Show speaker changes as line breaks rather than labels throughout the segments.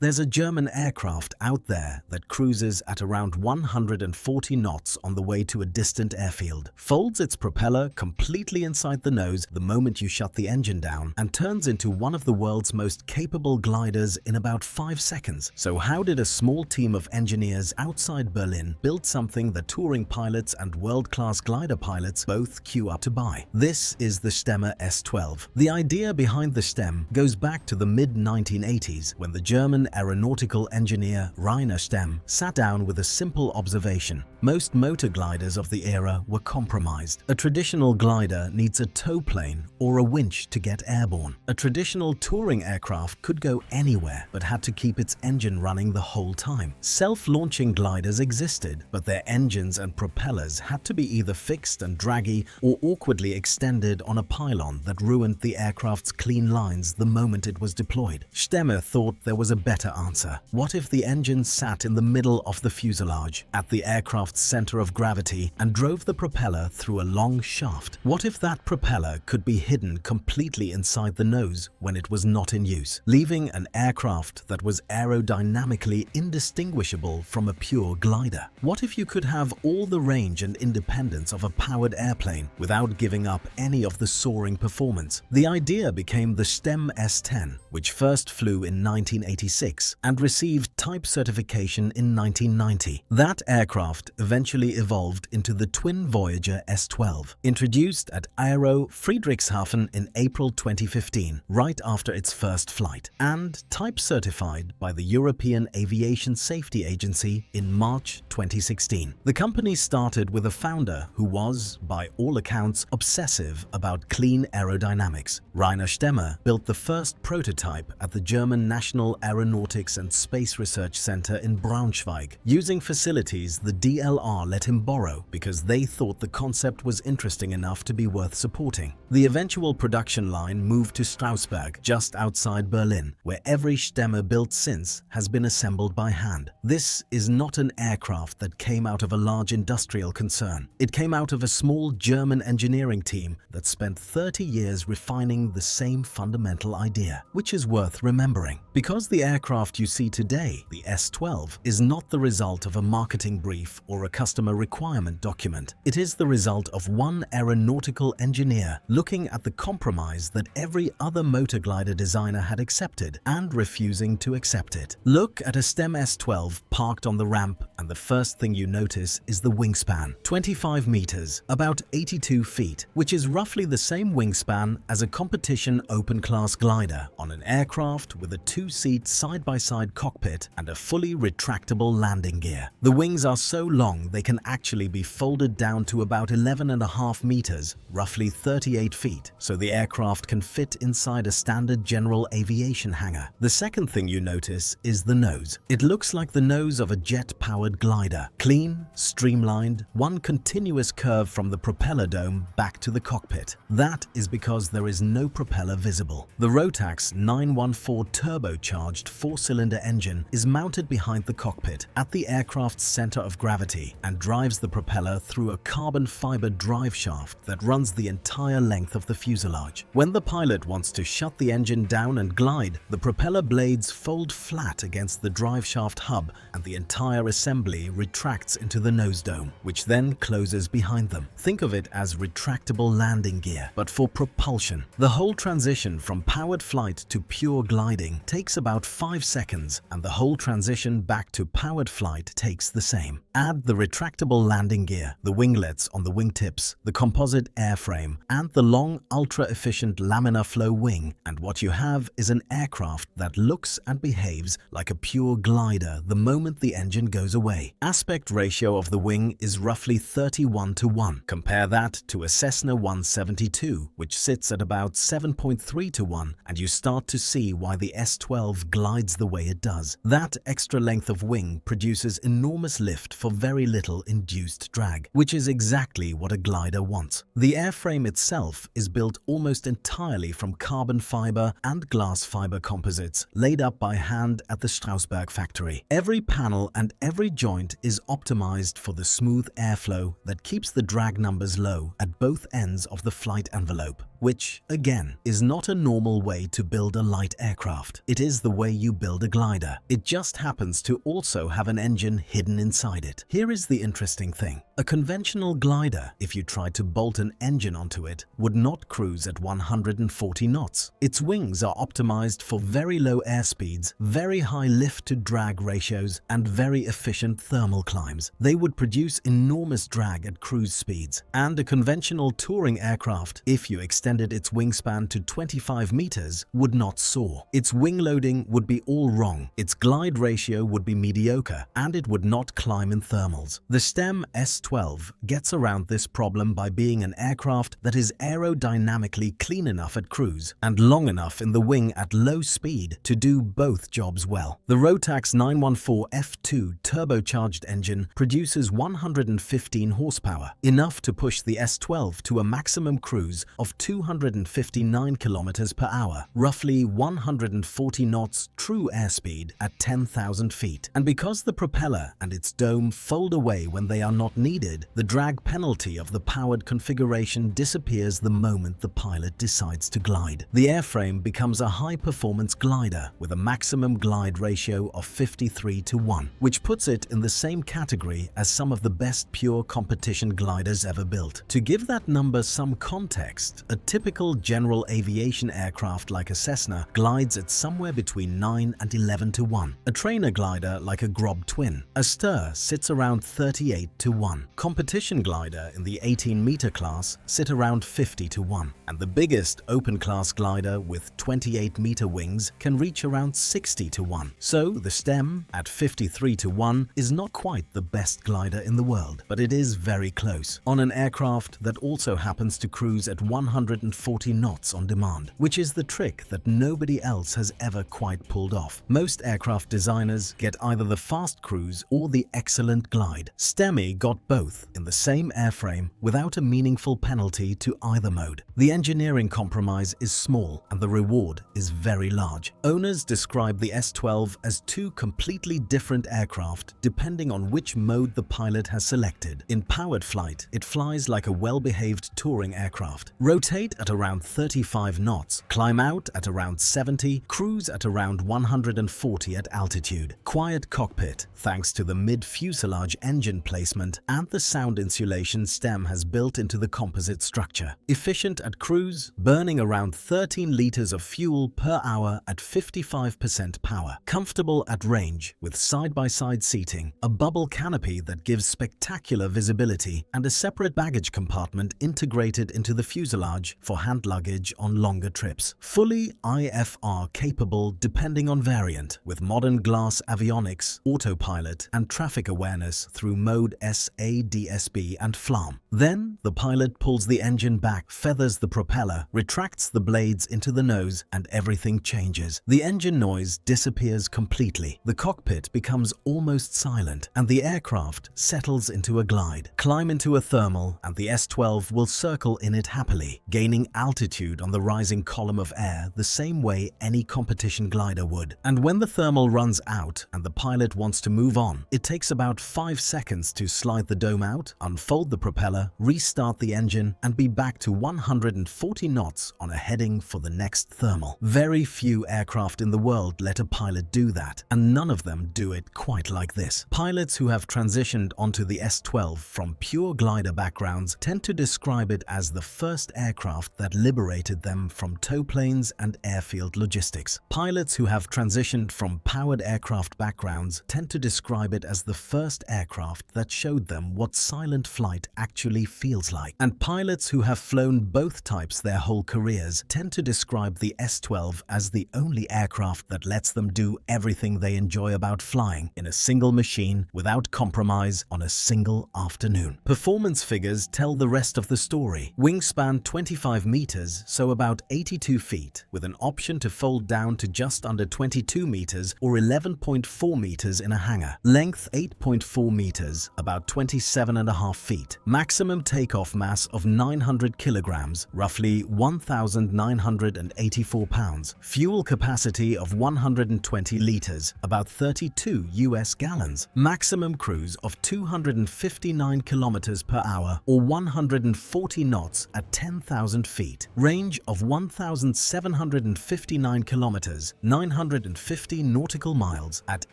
There's a German aircraft out there that cruises at around 140 knots on the way to a distant airfield, folds its propeller completely inside the nose the moment you shut the engine down, and turns into one of the world's most capable gliders in about 5 seconds. So how did a small team of engineers outside Berlin build something that touring pilots and world-class glider pilots both queue up to buy? This is the Stemmer S12. The idea behind the Stem goes back to the mid-1980s when the German aeronautical engineer Rainer Stem sat down with a simple observation. Most motor gliders of the era were compromised. A traditional glider needs a tow plane or a winch to get airborne. A traditional touring aircraft could go anywhere but had to keep its engine running the whole time. Self-launching gliders existed, but their engines and propellers had to be either fixed and draggy or awkwardly extended on a pylon that ruined the aircraft's clean lines the moment it was deployed. Stemmer thought there was a better answer. What if the engine sat in the middle of the fuselage, at the aircraft's center of gravity, and drove the propeller through a long shaft? What if that propeller could be hidden completely inside the nose when it was not in use, leaving an aircraft that was aerodynamically indistinguishable from a pure glider? What if you could have all the range and independence of a powered airplane without giving up any of the soaring performance? The idea became the Stemme S12, which first flew in 1986 and received type certification in 1990. That aircraft eventually evolved into the twin Voyager S12, introduced at Aero Friedrichshafen in April 2015, right after its first flight, and type certified by the European Aviation Safety Agency in March 2016. The company started with a founder who was, by all accounts, obsessive about clean aerodynamics. Rainer Stemmer built the first prototype at the German National Aeronautics and Space Research Center in Braunschweig, using facilities the DLR let him borrow because they thought the concept was interesting enough to be worth supporting. The eventual production line moved to Strausberg, just outside Berlin, where every Stemmer built since has been assembled by hand. This is not an aircraft that came out of a large industrial concern. It came out of a small German engineering team that spent 30 years refining the same fundamental idea, which is worth remembering. Because the aircraft you see today, the S12, is not the result of a marketing brief or a customer requirement document. It is the result of one aeronautical engineer looking at the compromise that every other motor glider designer had accepted and refusing to accept it. Look at a Stemme S12 parked on the ramp, and the first thing you notice is the wingspan. 25 meters, about 82 feet, which is roughly the same wingspan as a competition open-class glider on an aircraft with a two-seat side-by-side cockpit and a fully retractable landing gear. The wings are so long they can actually be folded down to about 11.5 meters, roughly 38 feet, so the aircraft can fit inside a standard general aviation hangar. The second thing you notice is the nose. It looks like the nose of a jet-powered glider. Clean, streamlined, one continuous curve from the propeller dome back to the cockpit. That is because there is no propeller visible. The Rotax 914 turbocharged 4-cylinder engine is mounted behind the cockpit at the aircraft's center of gravity and drives the propeller through a carbon fiber drive shaft that runs the entire length of the fuselage. When the pilot wants to shut the engine down and glide, the propeller blades fold flat against the drive shaft hub and the entire assembly retracts into the nose dome, which then closes behind them. Think of it as retractable landing gear, but for propulsion. The whole transition from powered flight to pure gliding takes about 5 seconds, and the whole transition back to powered flight takes the same. Add the retractable landing gear, the winglets on the wingtips, the composite airframe, and the long, ultra-efficient laminar flow wing, and what you have is an aircraft that looks and behaves like a pure glider the moment the engine goes away. Aspect ratio of the wing is roughly 31:1. Compare that to a Cessna 172, which sits at about 7.3:1, and you start to see why the S12 glides the way it does. That extra length of wing produces enormous lift for very little induced drag, which is exactly what a glider wants. The airframe itself is built almost entirely from carbon fiber and glass fiber composites laid up by hand at the Strausberg factory. Every panel and every joint is optimized for the smooth airflow that keeps the drag numbers low at both ends of the flight envelope. which, again, is not a normal way to build a light aircraft. It is the way you build a glider. It just happens to also have an engine hidden inside it. Here is the interesting thing. A conventional glider, if you tried to bolt an engine onto it, would not cruise at 140 knots. Its wings are optimized for very low air speeds, very high lift-to-drag ratios, and very efficient thermal climbs. They would produce enormous drag at cruise speeds. And a conventional touring aircraft, if you extended its wingspan to 25 meters, would not soar. Its wing loading would be all wrong, its glide ratio would be mediocre, and it would not climb in thermals. The Stemmer S12 gets around this problem by being an aircraft that is aerodynamically clean enough at cruise and long enough in the wing at low speed to do both jobs well. The Rotax 914 F2 turbocharged engine produces 115 horsepower, enough to push the S12 to a maximum cruise of 259 kilometers per hour, roughly 140 knots true airspeed at 10,000 feet. And because the propeller and its dome fold away when they are not needed, the drag penalty of the powered configuration disappears the moment the pilot decides to glide. The airframe becomes a high-performance glider with a maximum glide ratio of 53:1, which puts it in the same category as some of the best pure competition gliders ever built. To give that number some context, a typical general aviation aircraft like a Cessna glides at somewhere between 9 and 11:1. A trainer glider like a Grob Twin, a Stir, sits around 38:1. Competition glider in the 18-meter class sit around 50:1, and the biggest open-class glider with 28-meter wings can reach around 60:1. So the Stem at 53:1 is not quite the best glider in the world, but it is very close, on an aircraft that also happens to cruise at 140 knots on demand, which is the trick that nobody else has ever quite pulled off. Most aircraft designers get either the fast cruise or the excellent glide. Stemme got both in the same airframe without a meaningful penalty to either mode. The engineering compromise is small and the reward is very large. Owners describe the S12 as two completely different aircraft depending on which mode the pilot has selected. In powered flight, it flies like a well-behaved touring aircraft. Rotate at around 35 knots, climb out at around 70, cruise at around 140 at altitude. Quiet cockpit, thanks to the mid-fuselage engine placement and the sound insulation Stem has built into the composite structure. Efficient at cruise, burning around 13 liters of fuel per hour at 55% power. Comfortable at range with side-by-side seating, a bubble canopy that gives spectacular visibility, and a separate baggage compartment integrated into the fuselage for hand luggage on longer trips. Fully IFR capable depending on variant, with modern glass avionics, autopilot, and traffic awareness through mode SADSB and FLAM. Then the pilot pulls the engine back, feathers the propeller, retracts the blades into the nose, and everything changes. The engine noise disappears completely. The cockpit becomes almost silent, and the aircraft settles into a glide. Climb into a thermal, and the S12 will circle in it happily, gaining altitude on the rising column of air the same way any competition glider would. And when the thermal runs out and the pilot wants to move on, it takes about 5 seconds to slide the dome out, unfold the propeller, restart the engine, and be back to 140 knots on a heading for the next thermal. Very few aircraft in the world let a pilot do that, and none of them do it quite like this. Pilots who have transitioned onto the S12 from pure glider backgrounds tend to describe it as the first aircraft that liberated them from tow planes and airfield logistics. Pilots who have transitioned from powered aircraft backgrounds tend to describe it as the first aircraft that showed them what silent flight actually feels like. And pilots who have flown both types their whole careers tend to describe the S12 as the only aircraft that lets them do everything they enjoy about flying in a single machine without compromise on a single afternoon. Performance figures tell the rest of the story. Wingspan 25 meters, so about 82 feet, with an option to fold down to just under 22 meters or 11.4 meters in a hangar. Length 8.4 meters, about 27.5 feet. Maximum takeoff mass of 900 kilograms, roughly 1,984 pounds. Fuel capacity of 120 liters, about 32 US gallons. Maximum cruise of 259 kilometers per hour or 140 knots at 10,000 8,000 feet, range of 1,759 kilometers, 950 nautical miles at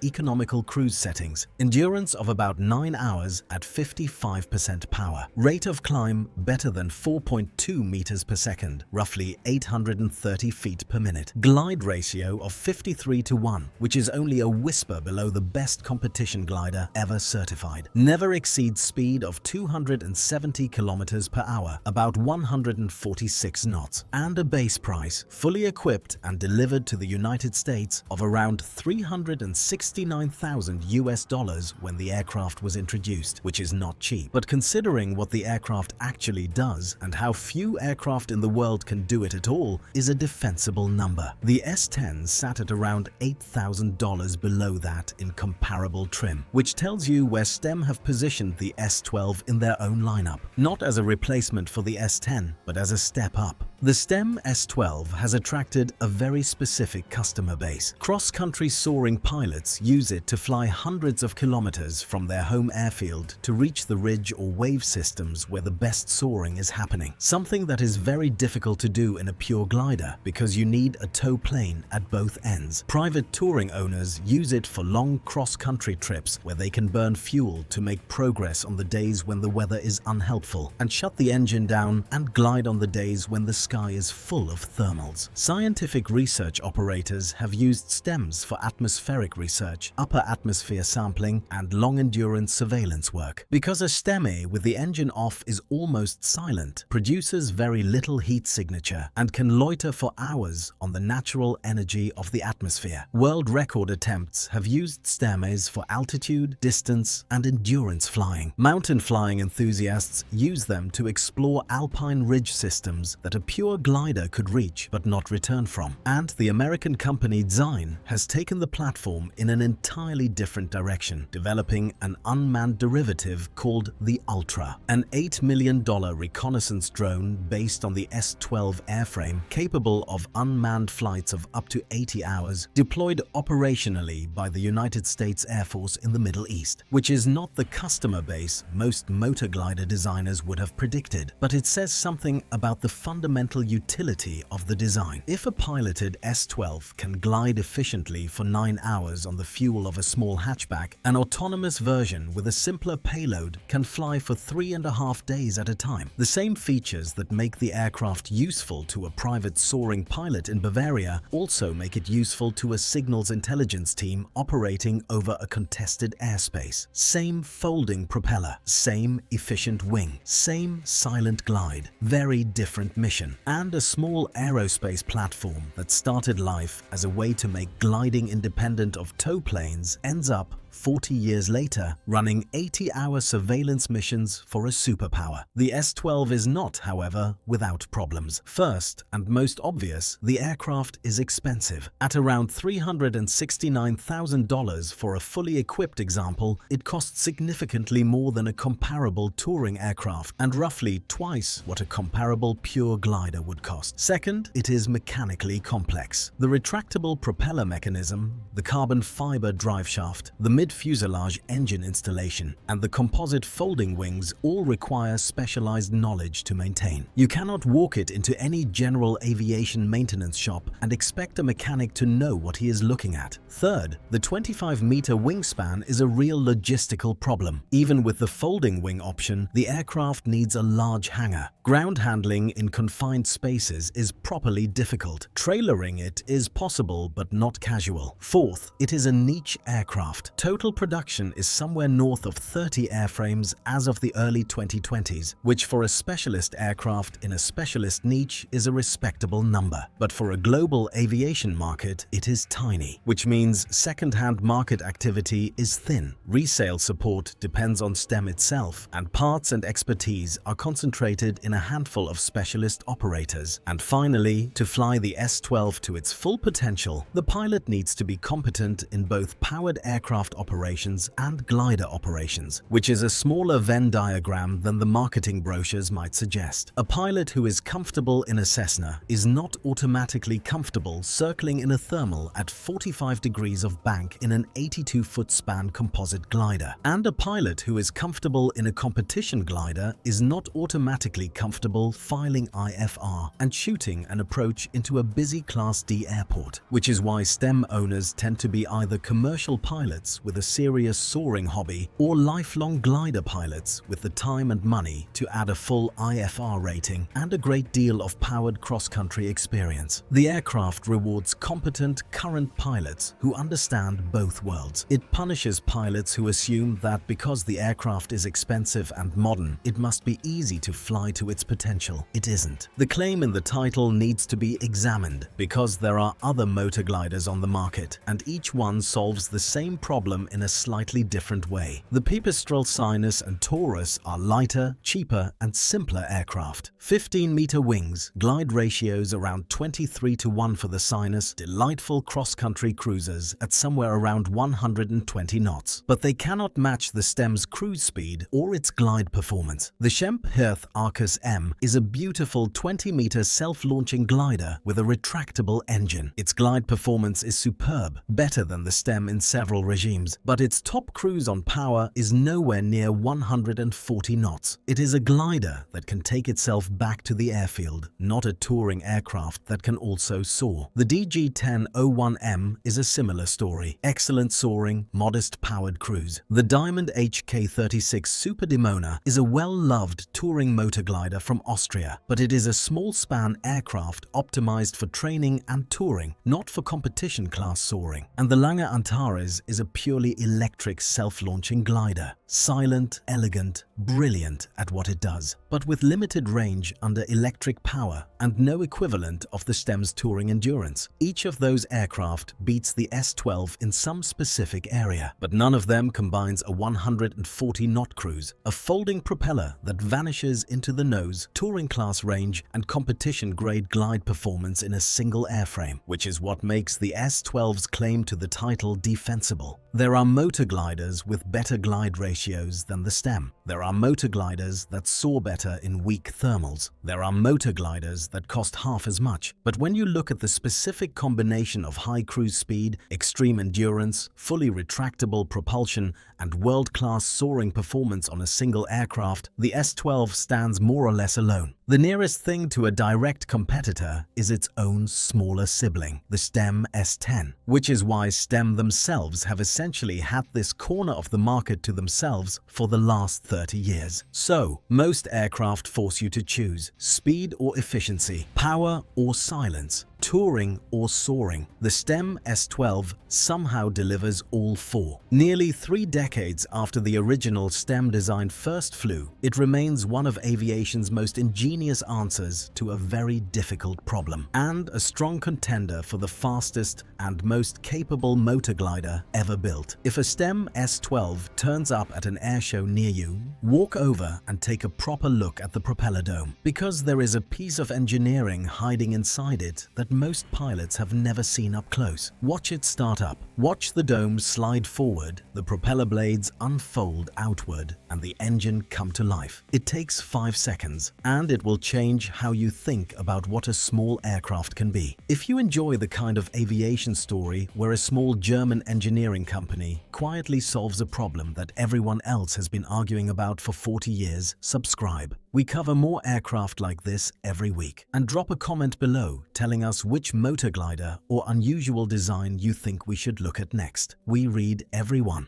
economical cruise settings, endurance of about 9 hours at 55% power, rate of climb better than 4.2 meters per second, roughly 830 feet per minute, glide ratio of 53:1, which is only a whisper below the best competition glider ever certified, never exceeds speed of 270 kilometers per hour, about 146 knots, and a base price, fully equipped and delivered to the United States, of around $369,000 when the aircraft was introduced, which is not cheap. But considering what the aircraft actually does and how few aircraft in the world can do it at all, is a defensible number. The S10 sat at around $8,000 below that in comparable trim, which tells you where Stemme have positioned the S12 in their own lineup, not as a replacement for the S10, but as a step up. The Stemme S12 has attracted a very specific customer base. Cross-country soaring pilots use it to fly hundreds of kilometers from their home airfield to reach the ridge or wave systems where the best soaring is happening, something that is very difficult to do in a pure glider because you need a tow plane at both ends. Private touring owners use it for long cross-country trips where they can burn fuel to make progress on the days when the weather is unhelpful and shut the engine down and glide on the days when the sky is full of thermals. Scientific research operators have used Stemmes for atmospheric research, upper atmosphere sampling, and long-endurance surveillance work. Because a Stemme with the engine off is almost silent, produces very little heat signature, and can loiter for hours on the natural energy of the atmosphere. World record attempts have used Stemmes for altitude, distance, and endurance flying. Mountain flying enthusiasts use them to explore alpine ridge systems that a pure glider could reach but not return from. And the American company Design has taken the platform in an entirely different direction, developing an unmanned derivative called the Ultra, an $8 million reconnaissance drone based on the S12 airframe, capable of unmanned flights of up to 80 hours, deployed operationally by the United States Air Force in the Middle East, which is not the customer base most motor glider designers would have predicted, but it says something about the fundamental utility of the design. If a piloted S12 can glide efficiently for 9 hours on the fuel of a small hatchback, an autonomous version with a simpler payload can fly for 3.5 days at a time. The same features that make the aircraft useful to a private soaring pilot in Bavaria also make it useful to a signals intelligence team operating over a contested airspace. Same folding propeller, same efficient wing, same silent glide, very different mission, and a small aerospace platform that started life as a way to make gliding independent of tow planes ends up 40 years later, running 80-hour surveillance missions for a superpower. The S12 is not, however, without problems. First, and most obvious, the aircraft is expensive. At around $369,000 for a fully equipped example, it costs significantly more than a comparable touring aircraft and roughly twice what a comparable pure glider would cost. Second, it is mechanically complex. The retractable propeller mechanism, the carbon fiber driveshaft, the mid-fuselage engine installation, and the composite folding wings all require specialized knowledge to maintain. You cannot walk it into any general aviation maintenance shop and expect a mechanic to know what he is looking at. Third, the 25-meter wingspan is a real logistical problem. Even with the folding wing option, the aircraft needs a large hangar. Ground handling in confined spaces is properly difficult. Trailering it is possible but not casual. Fourth, it is a niche aircraft. Total production is somewhere north of 30 airframes as of the early 2020s, which for a specialist aircraft in a specialist niche is a respectable number. But for a global aviation market, it is tiny, which means second-hand market activity is thin. Resale support depends on Stemme itself, and parts and expertise are concentrated in a handful of specialist operators. And finally, to fly the S12 to its full potential, the pilot needs to be competent in both powered aircraft operations and glider operations, which is a smaller Venn diagram than the marketing brochures might suggest. A pilot who is comfortable in a Cessna is not automatically comfortable circling in a thermal at 45 degrees of bank in an 82-foot span composite glider. And a pilot who is comfortable in a competition glider is not automatically comfortable filing IFR and shooting an approach into a busy Class D airport, which is why STEM owners tend to be either commercial pilots with a serious soaring hobby or lifelong glider pilots with the time and money to add a full IFR rating and a great deal of powered cross-country experience. The aircraft rewards competent current pilots who understand both worlds. It punishes pilots who assume that because the aircraft is expensive and modern, it must be easy to fly to its potential. It isn't. The claim in the title needs to be examined because there are other motor gliders on the market, and each one solves the same problem in a slightly different way. The Pipistrel Sinus and Taurus are lighter, cheaper, and simpler aircraft. 15-meter wings, glide ratios around 23:1 for the Sinus, delightful cross-country cruisers at somewhere around 120 knots. But they cannot match the Stem's cruise speed or its glide performance. The Schempp-Hirth Arcus M is a beautiful 20-meter self-launching glider with a retractable engine. Its glide performance is superb, better than the Stem in several regimes, but its top cruise on power is nowhere near 140 knots. It is a glider that can take itself back to the airfield, not a touring aircraft that can also soar. The DG10-01M is a similar story. Excellent soaring, modest powered cruise. The Diamond HK36 Super Dimona is a well-loved touring motor glider from Austria, but it is a small-span aircraft optimized for training and touring, not for competition class soaring. And the Lange Antares is a purely electric self-launching glider. Silent, elegant, brilliant at what it does, but with limited range under electric power and no equivalent of the Stem's touring endurance. Each of those aircraft beats the S12 in some specific area, but none of them combines a 140-knot cruise, a folding propeller that vanishes into the nose, touring class range, and competition-grade glide performance in a single airframe, which is what makes the S12's claim to the title defensible. There are motor gliders with better glide ratios than the Stem. There are motor gliders that soar better in weak thermals. There are motor gliders that cost half as much. But when you look at the specific combination of high cruise speed, extreme endurance, fully retractable propulsion, and world-class soaring performance on a single aircraft, the S12 stands more or less alone. The nearest thing to a direct competitor is its own smaller sibling, the Stemme S10, which is why Stem themselves have essentially had this corner of the market to themselves for the last 30 years. So, most aircraft force you to choose speed or efficiency, power or silence, touring or soaring. The Stemme S12 somehow delivers all four. Nearly 3 decades after the original Stem design first flew, it remains one of aviation's most ingenious answers to a very difficult problem, and a strong contender for the fastest and most capable motor glider ever built. If a Stemme S12 turns up at an airshow near you, walk over and take a proper look at the propeller dome, because there is a piece of engineering hiding inside it that most pilots have never seen up close. Watch it start up. Watch the dome slide forward, the propeller blades unfold outward, and the engine come to life. It takes 5 seconds, and it will change how you think about what a small aircraft can be. If you enjoy the kind of aviation story where a small German engineering company quietly solves a problem that everyone else has been arguing about for 40 years, subscribe. We cover more aircraft like this every week. And drop a comment below telling us which motor glider or unusual design you think we should look at next. We read every one.